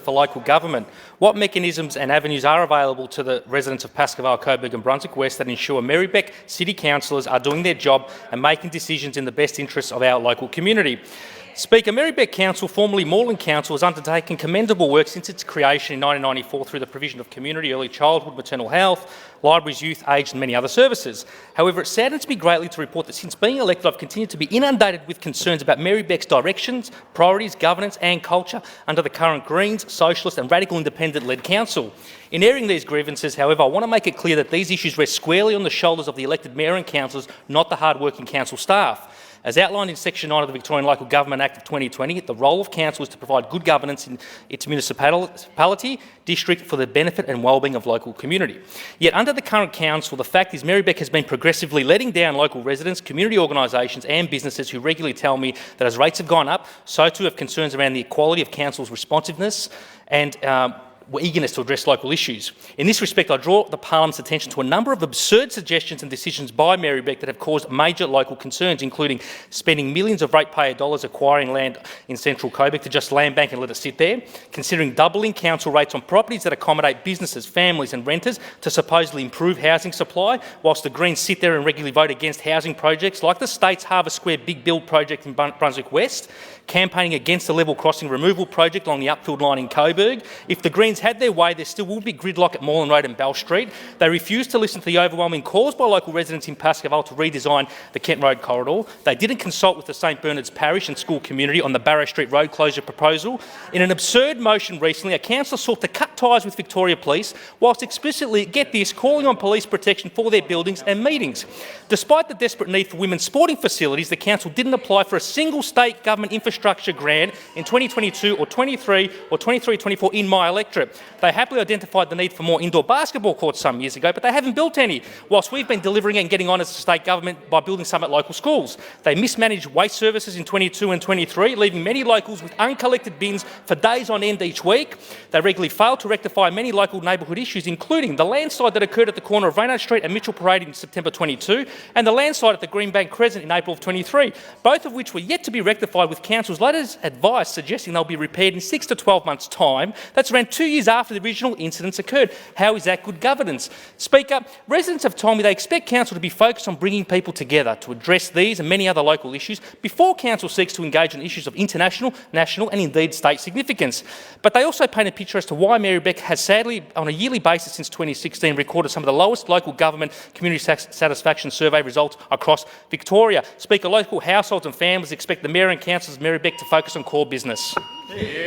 For local government. What mechanisms and avenues are available to the residents of Pascoe Vale, Coburg and Brunswick West that ensure Merri-bek City Councillors are doing their job and making decisions in the best interests of our local community? Speaker, Merri-bek Council, formerly Moreland Council, has undertaken commendable work since its creation in 1994 through the provision of community, early childhood, maternal health, libraries, youth, aged and many other services. However, it saddens me greatly to report that since being elected I've continued to be inundated with concerns about Merri-bek's directions, priorities, governance and culture under the current Greens, Socialist and Radical Independent-led council. In airing these grievances, however, I want to make it clear that these issues rest squarely on the shoulders of the elected mayor and councillors, not the hard-working council staff. As outlined in Section 9 of the Victorian Local Government Act of 2020, the role of council is to provide good governance in its municipality, district for the benefit and wellbeing of local community. Yet under the current council, the fact is Merri-bek has been progressively letting down local residents, community organisations and businesses who regularly tell me that as rates have gone up, so too have concerns around the equality of council's responsiveness and eagerness to address local issues. In this respect, I draw the Parliament's attention to a number of absurd suggestions and decisions by Merri-bek that have caused major local concerns, including spending millions of ratepayer dollars acquiring land in central Coburg to just land bank and let it sit there, considering doubling council rates on properties that accommodate businesses, families and renters to supposedly improve housing supply, whilst the Greens sit there and regularly vote against housing projects like the state's Harvest Square Big Build project in Brunswick West, campaigning against the level crossing removal project along the Upfield line in Coburg. If the Greens had their way, there still would be gridlock at Moreland Road and Bell Street. They refused to listen to the overwhelming calls by local residents in Pascoe Vale to redesign the Kent Road corridor. They didn't consult with the St Bernard's Parish and school community on the Barrow Street Road closure proposal. In an absurd motion recently, a councillor sought to cut ties with Victoria Police whilst explicitly, get this, calling on police protection for their buildings and meetings. Despite the desperate need for women's sporting facilities, the council didn't apply for a single state government infrastructure grant in 2022 or 23 or 23-24 in my electorate. They happily identified the need for more indoor basketball courts some years ago, but they haven't built any, whilst we've been delivering and getting on as a state government by building some at local schools. They mismanaged waste services in 22 and 23, leaving many locals with uncollected bins for days on end each week. They regularly failed to rectify many local neighbourhood issues, including the landslide that occurred at the corner of Reynard Street and Mitchell Parade in September 22, and the landslide at the Greenbank Crescent in April of 23, both of which were yet to be rectified, with council's latest advice suggesting they'll be repaired in 6 to 12 months' time. That's around 2 years after the original incidents occurred. How is that good governance? Speaker, residents have told me they expect council to be focused on bringing people together to address these and many other local issues before council seeks to engage in issues of international, national and indeed state significance. But they also paint a picture as to why Merri-bek has sadly, on a yearly basis since 2016, recorded some of the lowest local government community satisfaction survey results across Victoria. Speaker, local households and families expect the mayor and councillors of Merri-bek to focus on core business. Yeah.